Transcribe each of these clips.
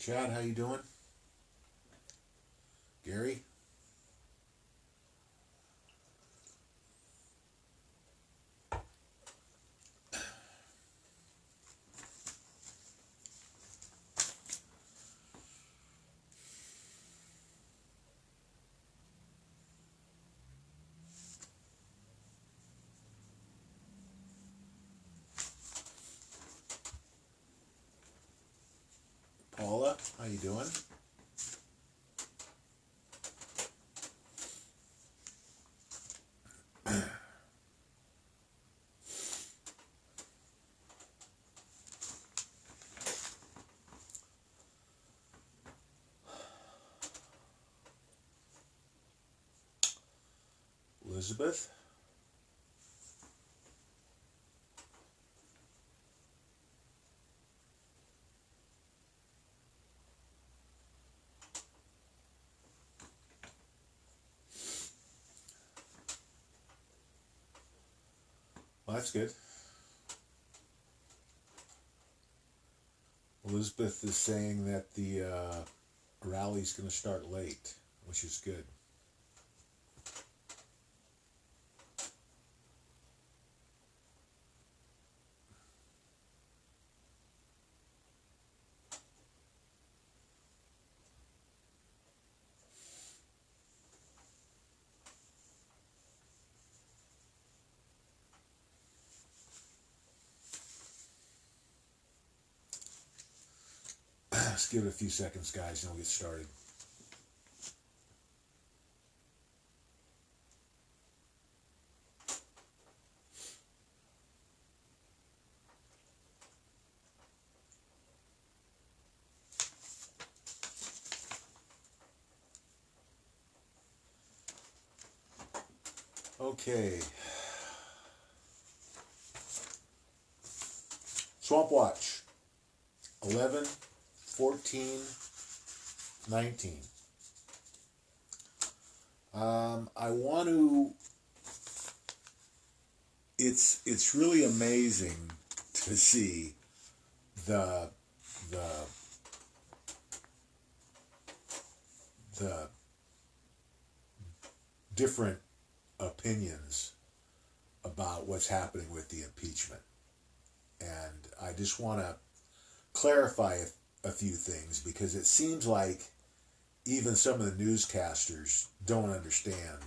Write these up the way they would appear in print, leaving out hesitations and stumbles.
Chad, how you doing? Gary? Paula, how you doing? Elizabeth? Well, that's good. Elizabeth is saying that the rally's going to start late, which is good. Let's give it a few seconds, guys, and we'll get started. Okay. Swampwatch. 11, 14, 19. I want to. It's really amazing to see the the the different opinions about what's happening with the impeachment, and I just want to clarify a few things because it seems like even some of the newscasters don't understand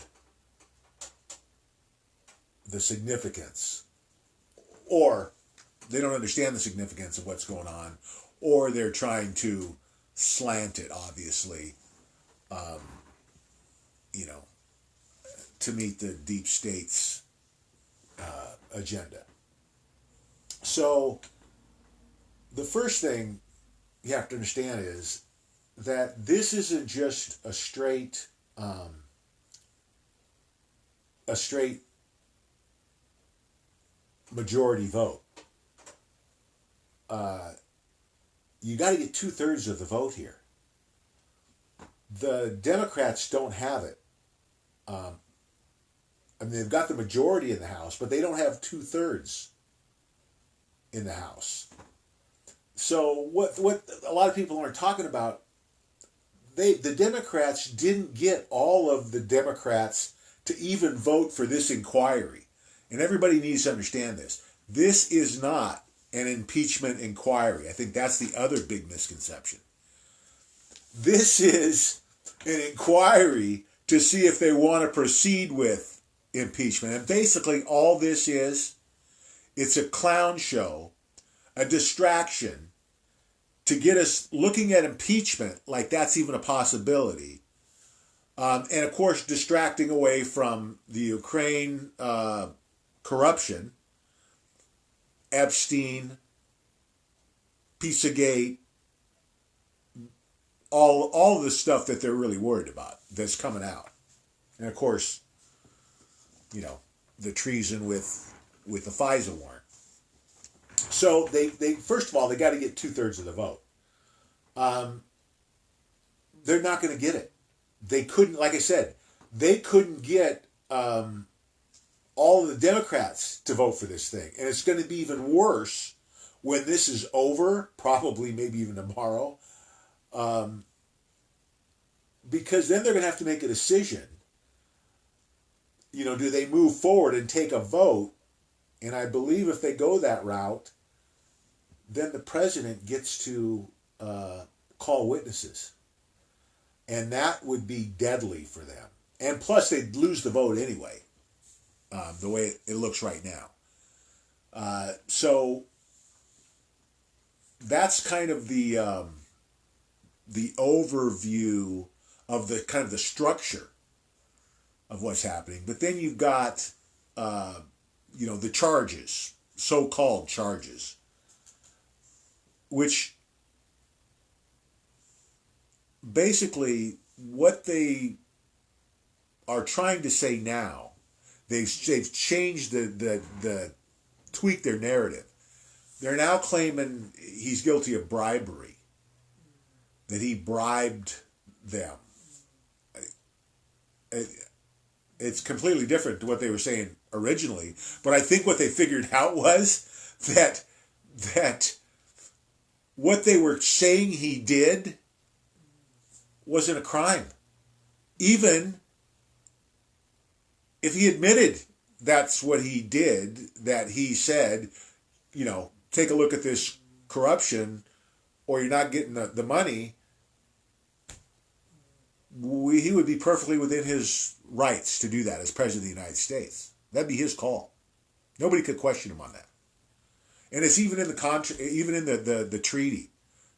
the significance, or they don't understand the significance of what's going on, or they're trying to slant it, obviously, um, you know, to meet the deep state's agenda. So the first thing you have to understand is that this isn't just a straight majority vote. You got to get 2/3 of the vote here. The Democrats don't have it. I mean, they've got the majority in the House, but they don't have 2/3 in the House. So what a lot of people aren't talking about, the Democrats didn't get all of the Democrats to even vote for this inquiry. And everybody needs to understand this. This is not an impeachment inquiry. I think that's the other big misconception. This is an inquiry to see if they want to proceed with impeachment. And basically all this is, it's a clown show, a distraction to get us looking at impeachment like that's even a possibility. And of course, distracting away from the Ukraine corruption, Epstein, Pizzagate, all the stuff that they're really worried about that's coming out. And of course, you know, the treason with the FISA warrant. So they first of all, they got to get 2/3 of the vote. They're not going to get it. They couldn't, like I said, they couldn't get all of the Democrats to vote for this thing. And it's going to be even worse when this is over, probably maybe even tomorrow. Because then they're going to have to make a decision. Do they move forward and take a vote? And I believe if they go that route, then the president gets to call witnesses. And that would be deadly for them. And plus, they'd lose the vote anyway, the way it looks right now. So that's kind of the overview of the kind of the structure of what's happening. But then you've got, the charges, so-called charges, which basically what they are trying to say now, they've changed the tweaked their narrative. They're now claiming he's guilty of bribery, that he bribed them. It's completely different to what they were saying originally, but I think what they figured out was that what they were saying he did wasn't a crime. Even if he admitted that's what he did, that he said, take a look at this corruption or you're not getting the money, he would be perfectly within his rights to do that as president of the United States. That'd be his call. Nobody could question him on that. And it's even in the treaty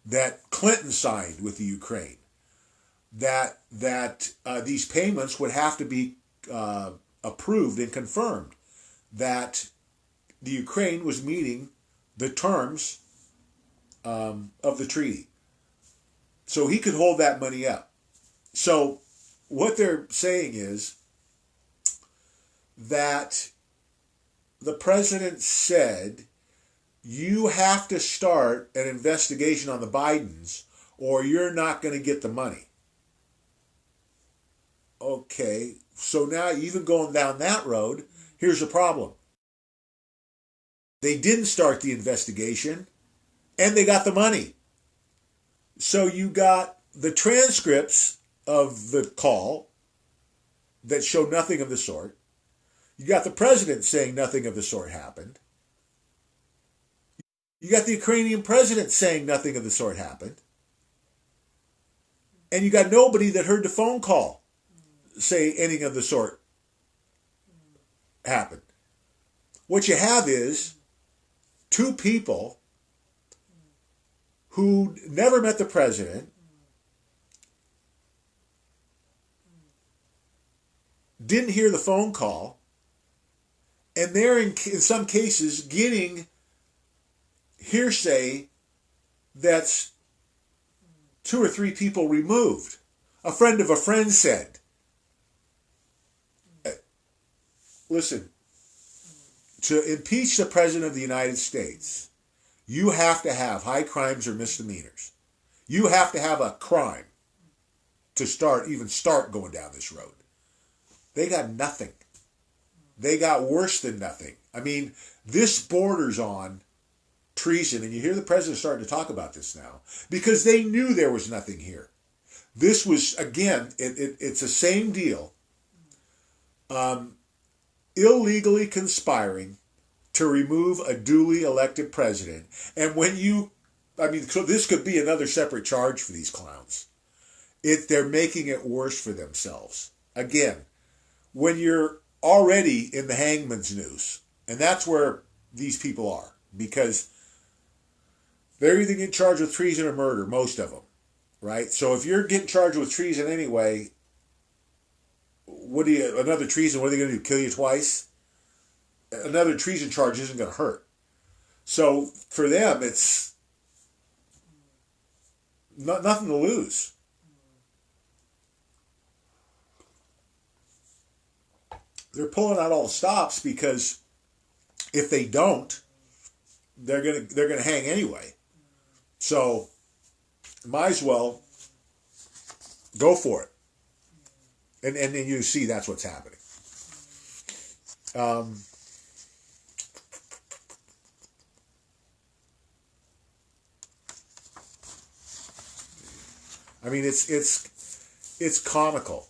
that Clinton signed with the Ukraine, that these payments would have to be approved and confirmed, that the Ukraine was meeting the terms of the treaty. So he could hold that money up. So what they're saying is that the president said, you have to start an investigation on the Bidens or you're not going to get the money. Okay, so now even going down that road, here's the problem. They didn't start the investigation and they got the money. So you got the transcripts of the call that show nothing of the sort. You got the president saying nothing of the sort happened. You got the Ukrainian president saying nothing of the sort happened. And you got nobody that heard the phone call say anything of the sort happened. What you have is two people who never met the president, didn't hear the phone call, and they're in some cases getting hearsay that's 2 or 3 people removed. A friend of a friend said. Listen, to impeach the president of the United States, you have to have high crimes or misdemeanors. You have to have a crime to even start going down this road. They got nothing. They got worse than nothing. I mean, this borders on treason, and you hear the president starting to talk about this now, because they knew there was nothing here. This was, again, it's the same deal. Illegally conspiring to remove a duly elected president. And so this could be another separate charge for these clowns. They're making it worse for themselves. Again, when you're already in the hangman's noose, and that's where these people are, because they're either getting charged with treason or murder, most of them, right? So if you're getting charged with treason anyway, another treason, what are they going to do, kill you twice? Another treason charge isn't going to hurt. So for them, it's nothing to lose. They're pulling out all the stops because if they don't, they're gonna hang anyway. So might as well go for it. And then you see that's what's happening. I mean, it's comical.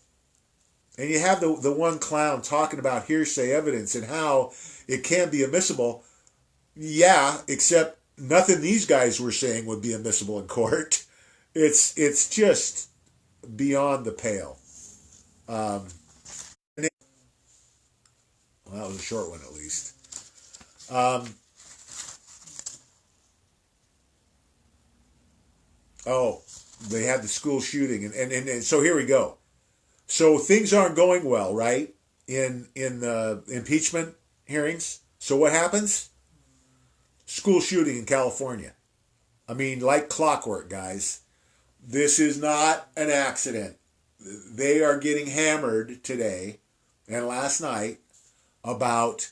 And you have the one clown talking about hearsay evidence and how it can be admissible. Yeah, except nothing these guys were saying would be admissible in court. It's just beyond the pale. Um, well, that was a short one at least. Um, oh, they had the school shooting, and so here we go. So things aren't going well, right? In the impeachment hearings. So what happens? School shooting in California. I mean, like clockwork, guys. This is not an accident. They are getting hammered today and last night about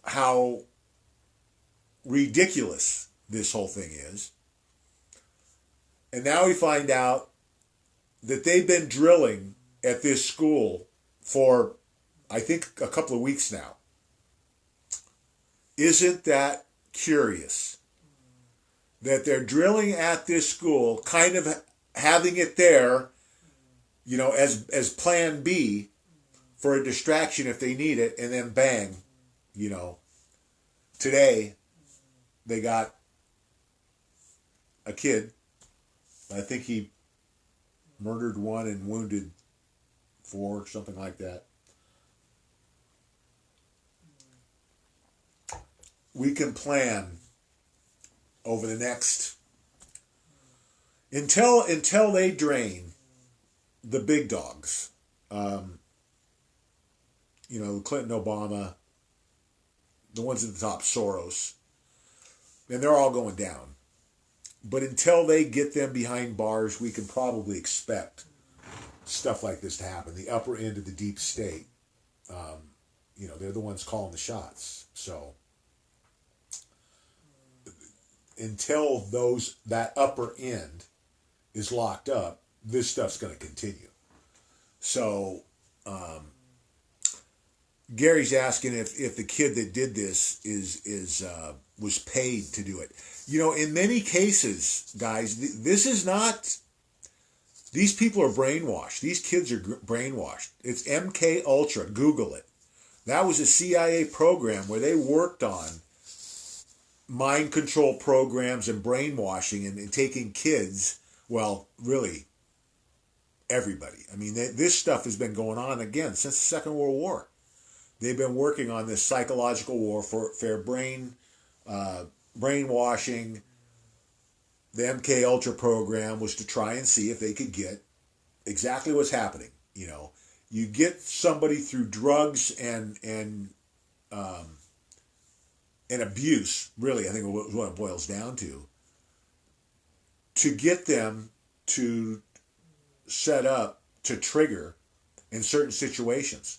how ridiculous this whole thing is. And now we find out that they've been drilling at this school for, I think, a couple of weeks now. Isn't that curious? That they're drilling at this school, kind of having it there, as plan B for a distraction if they need it, and then bang, you know, today they got a kid. I think he murdered one and wounded four, something like that. We can plan over the next until they drain the big dogs. Clinton, Obama, the ones at the top, Soros, and they're all going down. But until they get them behind bars, we can probably expect stuff like this to happen. The upper end of the deep state, they're the ones calling the shots. So until that upper end is locked up, this stuff's going to continue. So Gary's asking if the kid that did this was paid to do it. In many cases, guys, this is not. These people are brainwashed. These kids are brainwashed. It's MK Ultra. Google it. That was a CIA program where they worked on mind control programs and brainwashing and taking kids. Well, really, everybody. I mean, this stuff has been going on again since the Second World War. They've been working on this psychological warfare, brainwashing. The MK Ultra program was to try and see if they could get exactly what's happening. You get somebody through drugs and abuse. Really, I think is what it boils down to get them to set up to trigger in certain situations.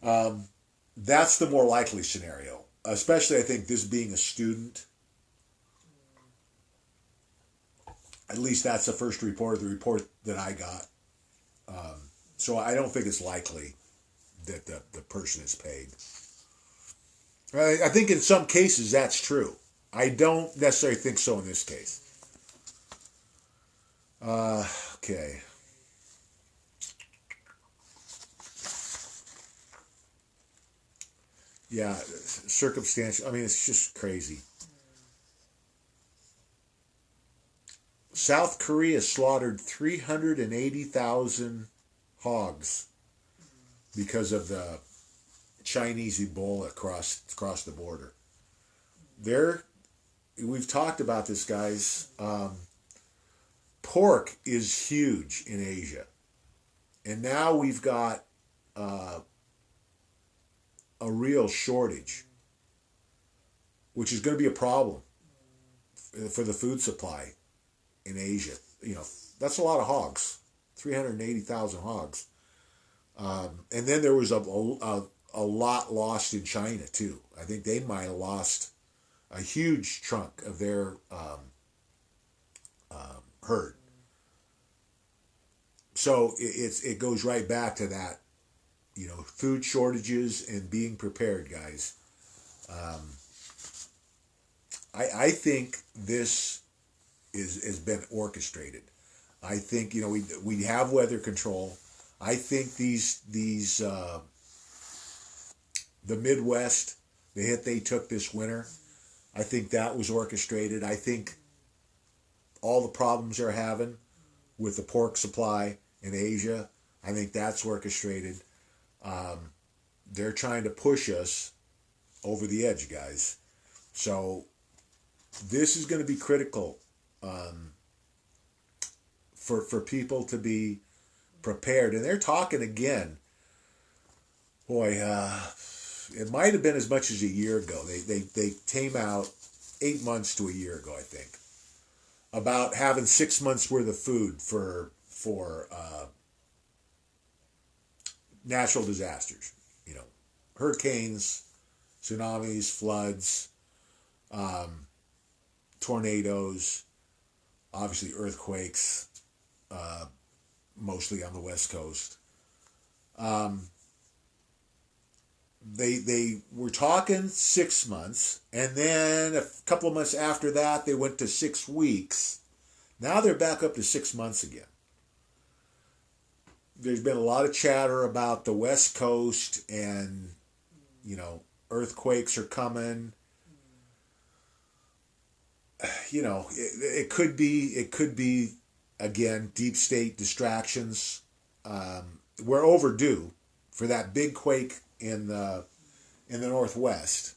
That's the more likely scenario, especially I think this being a student. At least that's the first report, the report that I got. So I don't think it's likely that the person is paid. I think in some cases that's true. I don't necessarily think so in this case. Okay. Yeah, circumstantial. I mean, it's just crazy. South Korea slaughtered 380,000 hogs because of the Chinese Ebola across the border. We've talked about this, guys. Pork is huge in Asia, and now we've got a real shortage, which is going to be a problem for the food supply in Asia. That's a lot of hogs, 380,000 hogs. And then there was a lot lost in China too. I think they might have lost a huge chunk of their herd. So it goes right back to that, food shortages and being prepared, guys. I think this is has been orchestrated. I think we have weather control. I think the Midwest, the hit they took this winter, I think that was orchestrated. I think all the problems they're having with the pork supply in Asia, I think that's orchestrated. They're trying to push us over the edge, guys. So this is going to be critical for people to be prepared. And they're talking again. Boy, it might have been as much as a year ago. They came out 8 months to a year ago, I think, about having 6 months worth of food for natural disasters. Hurricanes, tsunamis, floods, tornadoes, obviously earthquakes, mostly on the West Coast. They were talking 6 months, and then a couple of months after that, they went to 6 weeks. Now they're back up to 6 months again. There's been a lot of chatter about the West Coast, and earthquakes are coming. It could be again deep state distractions. We're overdue for that big quake in the Northwest.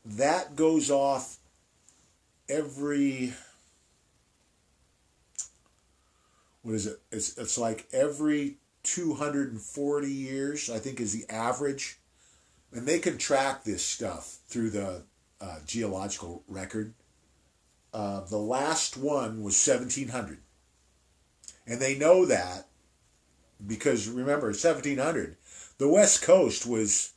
That goes off every, what is it? It's like every 240 years, I think, is the average. And they can track this stuff through the geological record. The last one was 1700. And they know that because, remember, 1700, the West Coast was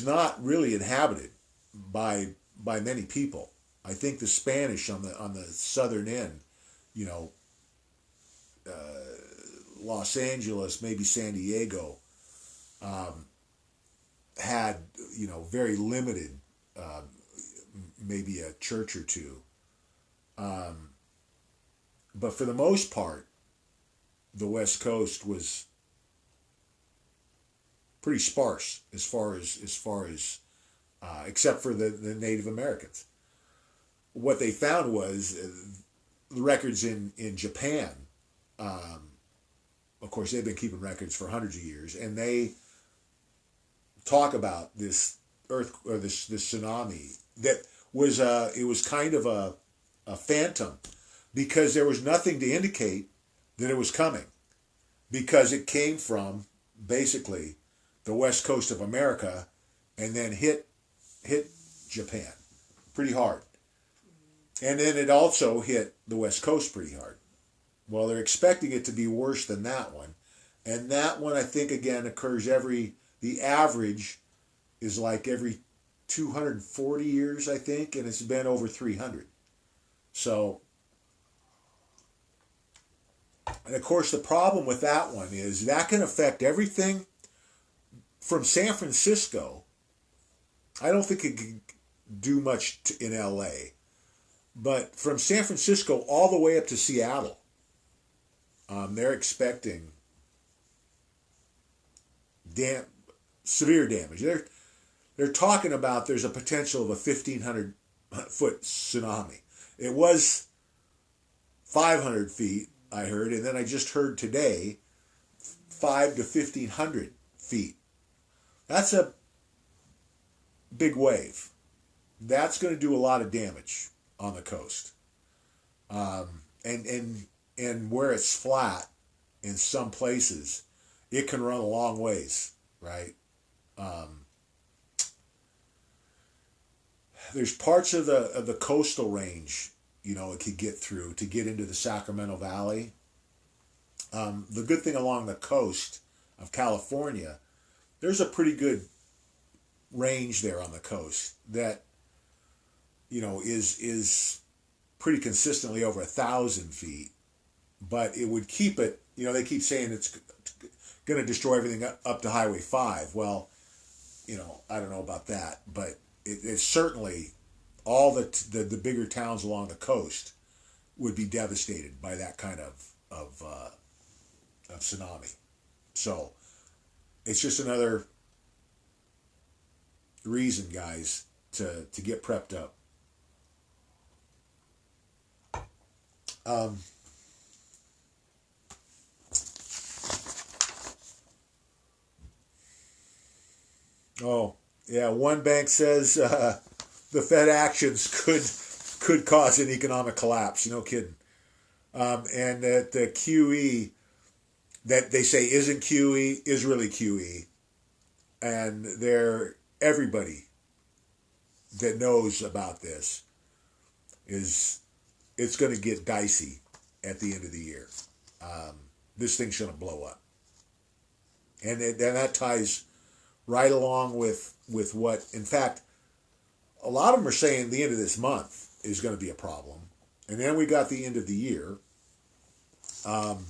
not really inhabited by many people. I think the Spanish on the southern end, Los Angeles, maybe San Diego, had very limited, maybe a church or two, but for the most part, the West Coast was pretty sparse as far as except for the Native Americans. What they found was the records in Japan. Of course, they've been keeping records for hundreds of years, and they talk about this this tsunami that was it was kind of a phantom because there was nothing to indicate that it was coming, because it came from basically the west coast of America and then hit Japan pretty hard, and then it also hit the West Coast pretty hard. Well, they're expecting it to be worse than that one. And that one, I think, again, occurs the average is like every 240 years, I think, and it's been over 300. So, and of course, the problem with that one is that can affect everything from San Francisco. I don't think it could do much in LA, but from San Francisco all the way up to Seattle, they're expecting severe damage. They're talking about there's a potential of a 1,500 foot tsunami. It was 500 feet, I heard, and then I just heard today 5 to 1,500 feet. That's a big wave. That's going to do a lot of damage on the coast. And where it's flat in some places, it can run a long ways, right? There's parts of the coastal range, it could get through to get into the Sacramento Valley. The good thing along the coast of California, there's a pretty good range there on the coast that, is pretty consistently over 1,000 feet. But it would keep it, they keep saying it's going to destroy everything up to Highway 5. Well, I don't know about that, but it's certainly all the bigger towns along the coast would be devastated by that kind of tsunami. So it's just another reason, guys, to get prepped up. Um, oh yeah, one bank says the Fed actions could cause an economic collapse. No kidding. And that the QE that they say isn't QE is really QE, and they're everybody that knows about this is it's going to get dicey at the end of the year. Um, this thing's going to blow up, and that ties right along with what, in fact, a lot of them are saying the end of this month is going to be a problem, and then we got the end of the year. Um,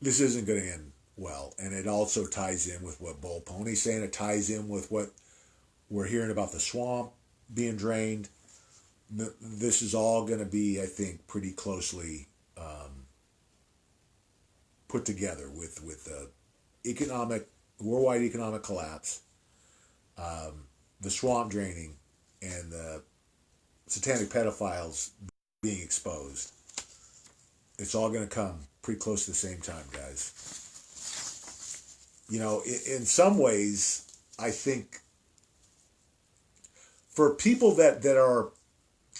this isn't going to end well, and it also ties in with what Bull Pony's saying. It ties in with what we're hearing about the swamp being drained. This is all going to be, I think, pretty closely put together with the worldwide economic collapse, the swamp draining, and the satanic pedophiles being exposed. It's all going to come pretty close to the same time, guys. You know, in some ways, I think for people that are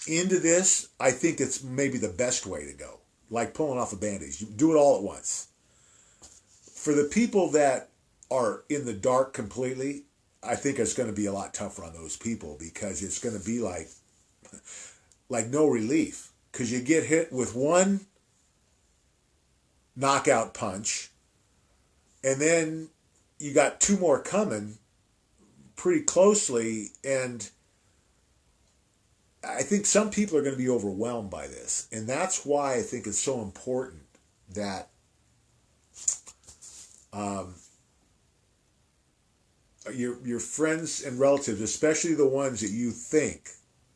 into this, I think it's maybe the best way to go. Like pulling off a bandage. You do it all at once. For the people that are in the dark completely, I think it's going to be a lot tougher on those people because it's going to be like no relief. Because you get hit with one knockout punch, and then you got two more coming pretty closely, and I think some people are going to be overwhelmed by this, and that's why I think it's so important that your friends and relatives, especially the ones that you think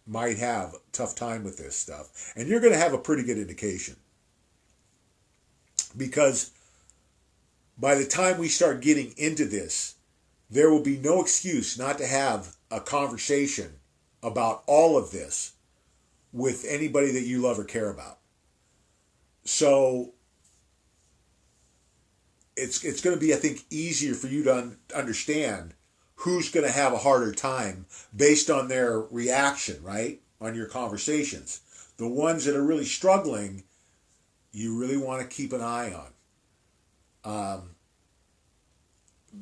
might have a tough time with this stuff, and you're going to have a pretty good indication. Because by the time we start getting into this, there will be no excuse not to have a conversation about all of this with anybody that you love or care about. So it's going to be, I think, easier for you to understand who's going to have a harder time based on their reaction, right? On your conversations. The ones that are really struggling, you really want to keep an eye on.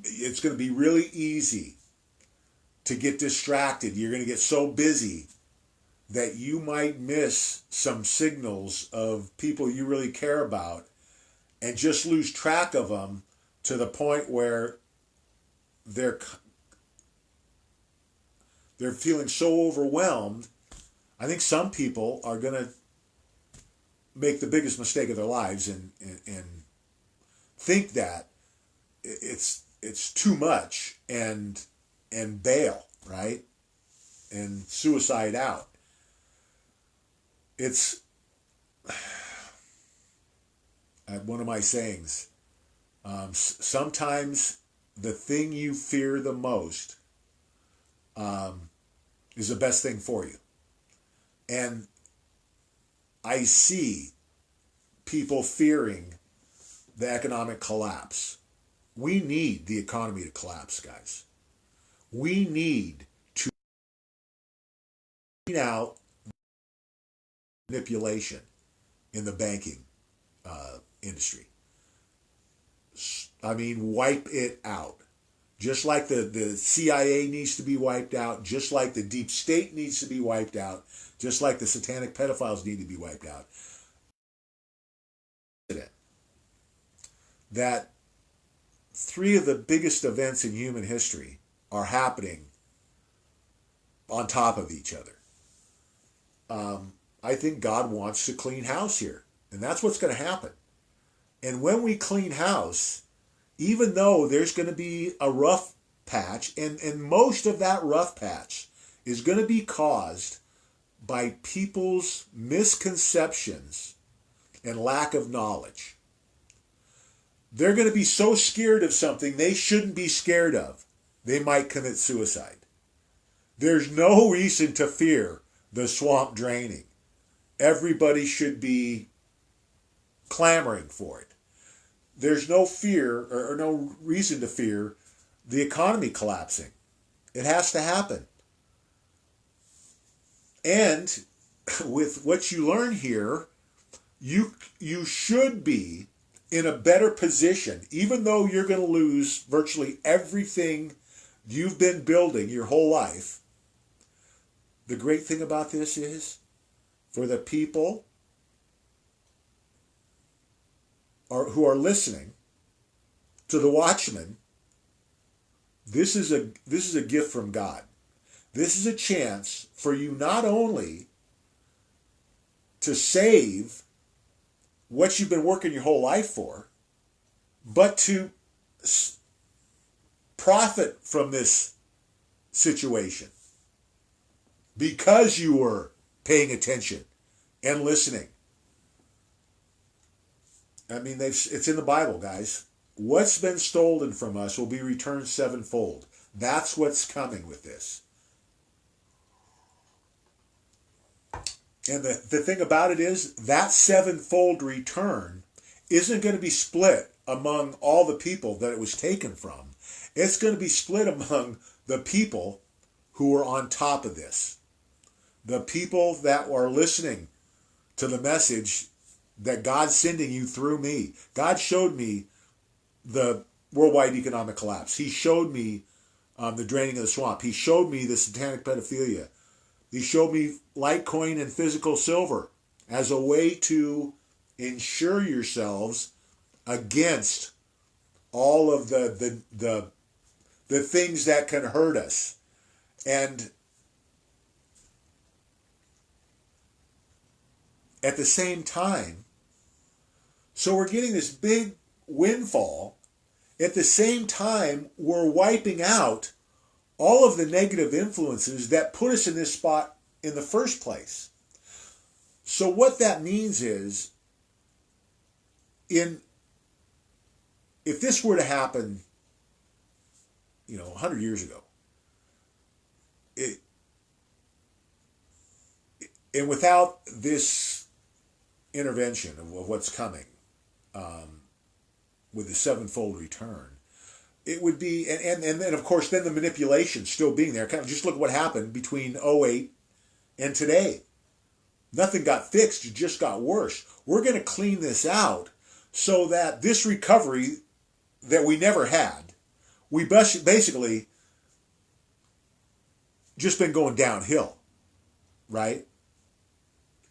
It's going to be really easy to get distracted. You're going to get so busy that you might miss some signals of people you really care about and just lose track of them to the point where they're feeling so overwhelmed. I think some people are going to make the biggest mistake of their lives and think that it's too much and bail, right? And suicide out. It's one of my sayings. Sometimes the thing you fear the most is the best thing for you. And I see people fearing the economic collapse. We need the economy to collapse, guys. We need to clean out manipulation in the banking industry. I mean, wipe it out. Just like the CIA needs to be wiped out, just like the deep state needs to be wiped out, just like the satanic pedophiles need to be wiped out. That three of the biggest events in human history are happening on top of each other. I think God wants to clean house here, and that's what's going to happen. And when we clean house, even though there's going to be a rough patch, and most of that rough patch is going to be caused by people's misconceptions and lack of knowledge. They're going to be so scared of something they shouldn't be scared of. They might commit suicide. There's no reason to fear the swamp draining. Everybody should be clamoring for it. There's no fear or no reason to fear the economy collapsing. It has to happen. And with what you learn here, you should be in a better position, even though you're going to lose virtually everything you've been building your whole life. The great thing about this is, for the people who are listening to the watchmen, this is a gift from God. This is a chance for you not only to save what you've been working your whole life for, but to profit from this situation because you were paying attention and listening. I mean, it's in the Bible, guys. What's been stolen from us will be returned sevenfold. That's what's coming with this. And the thing about it is, that sevenfold return isn't going to be split among all the people that it was taken from. It's going to be split among the people who are on top of this. The people that are listening to the message that God's sending you through me. God showed me the worldwide economic collapse. He showed me the draining of the swamp. He showed me the satanic pedophilia. He showed me Litecoin and physical silver as a way to insure yourselves against all of the things that can hurt us. And at the same time, so we're getting this big windfall. At the same time, we're wiping out all of the negative influences that put us in this spot in the first place. So what that means is, if this were to happen, 100 years ago, and without this intervention of what's coming, with the sevenfold return, it would be, and then of course then the manipulation still being there. Kind of just look at what happened between '08 and today. Nothing got fixed, it just got worse. We're going to clean this out so that this recovery that we never had, we basically just been going downhill, right?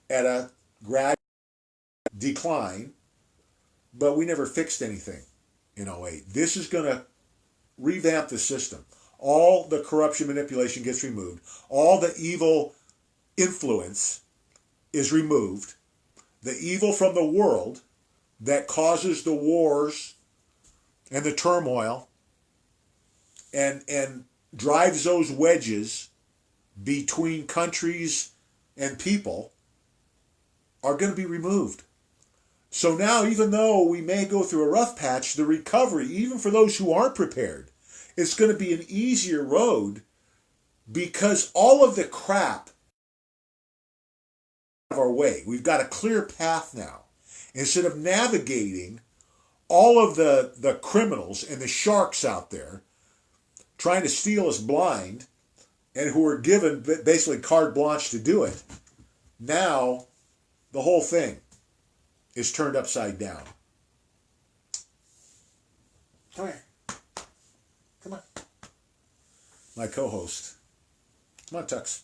At a gradual decline, but we never fixed anything in '08. This is going to revamp the system. All the corruption, manipulation gets removed. All the evil influence is removed. The evil from the world that causes the wars and the turmoil and drives those wedges between countries and people are going to be removed. So now, even though we may go through a rough patch, the recovery, even for those who aren't prepared, it's going to be an easier road because all of the crap out of our way. We've got a clear path now. Instead of navigating all of the criminals and the sharks out there trying to steal us blind and who are given basically carte blanche to do it, now the whole thing is turned upside down. Come here. Come on. My co-host. Come on, Tux.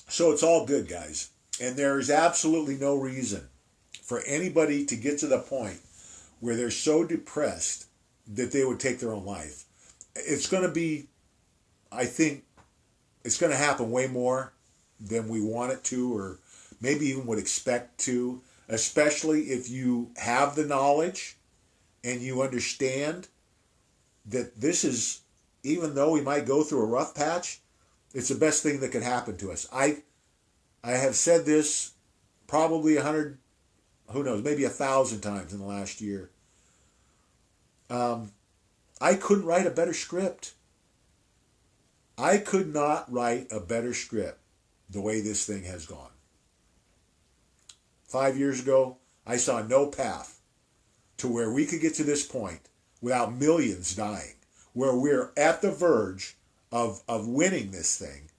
So it's all good, guys. And there is absolutely no reason for anybody to get to the point where they're so depressed that they would take their own life. It's going to be, I think, it's going to happen way more than we want it to, or maybe even would expect to, especially if you have the knowledge and you understand that this is even though we might go through a rough patch, it's the best thing that could happen to us. I have said this probably 100, who knows, maybe 1,000 times in the last year. I couldn't write a better script. I could not write a better script the way this thing has gone. 5 years ago, I saw no path to where we could get to this point without millions dying, where we're at the verge of winning this thing.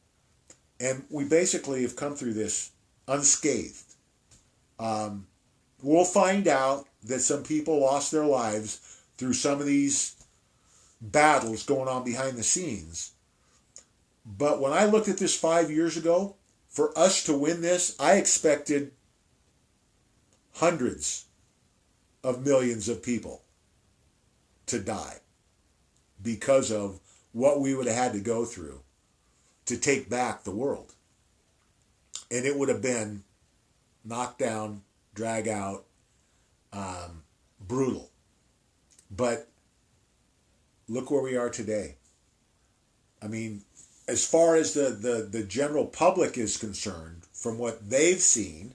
And we basically have come through this unscathed. We'll find out that some people lost their lives through some of these battles going on behind the scenes. But when I looked at this 5 years ago, for us to win this, I expected hundreds of millions of people to die because of what we would have had to go through to take back the world. And it would have been knockdown, drag out, brutal. But look where we are today. I mean, as far as the general public is concerned, from what they've seen,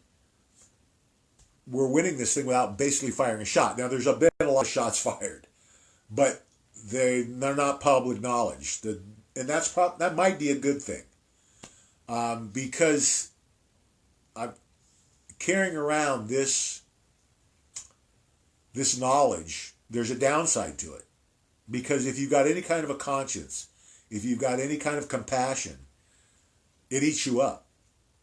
we're winning this thing without basically firing a shot. Now, there's been a lot of shots fired, but they're not public knowledge. And that might be a good thing, because I'm carrying around this knowledge. There's a downside to it, because if you've got any kind of a conscience, if you've got any kind of compassion, it eats you up,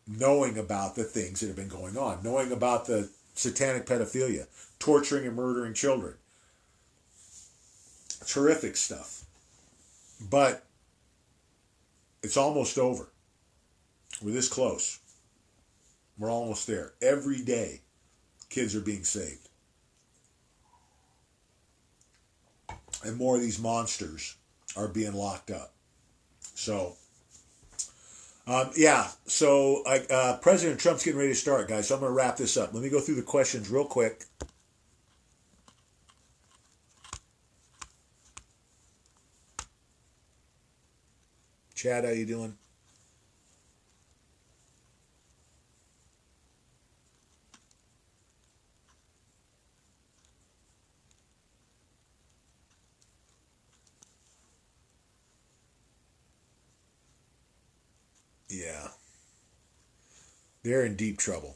knowing about the things that have been going on, knowing about the satanic pedophilia, torturing and murdering children. Terrific stuff. But it's almost over. We're this close. We're almost there. Every day, kids are being saved. And more of these monsters are being locked up. So, President Trump's getting ready to start, guys. So I'm going to wrap this up. Let me go through the questions real quick. Chad, how you doing? Yeah. They're in deep trouble.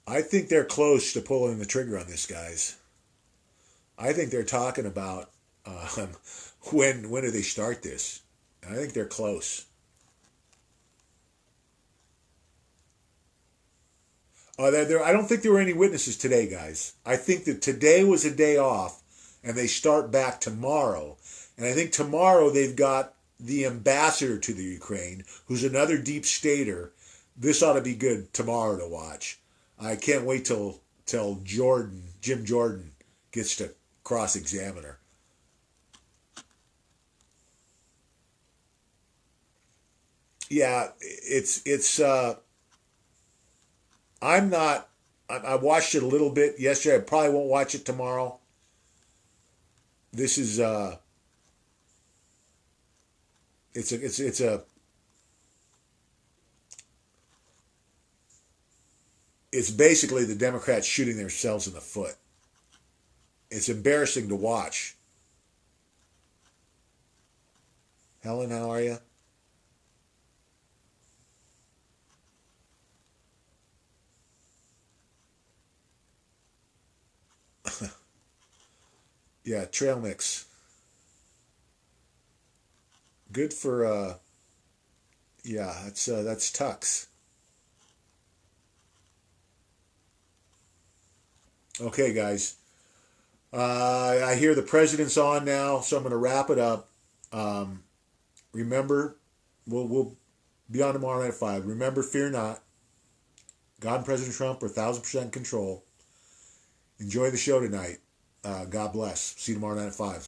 I think they're close to pulling the trigger on this, guys. I think they're talking about when do they start this? I think they're close. I don't think there were any witnesses today, guys. I think that today was a day off, and they start back tomorrow. And I think tomorrow they've got the ambassador to the Ukraine, who's another deep stater. This ought to be good tomorrow to watch. I can't wait till Jim Jordan gets to cross-examine her. Yeah, it's I'm not. I watched it a little bit yesterday. I probably won't watch it tomorrow. This is it's basically the Democrats shooting themselves in the foot. It's embarrassing to watch. Helen, how are you? Yeah, trail mix. Good for yeah, that's Tux. Okay, guys. I hear the president's on now, so I'm going to wrap it up. Um, Remember, we'll be on tomorrow night at 5. Remember, fear not. God and President Trump are 1,000% control. Enjoy the show tonight. God bless. See you tomorrow night at 5.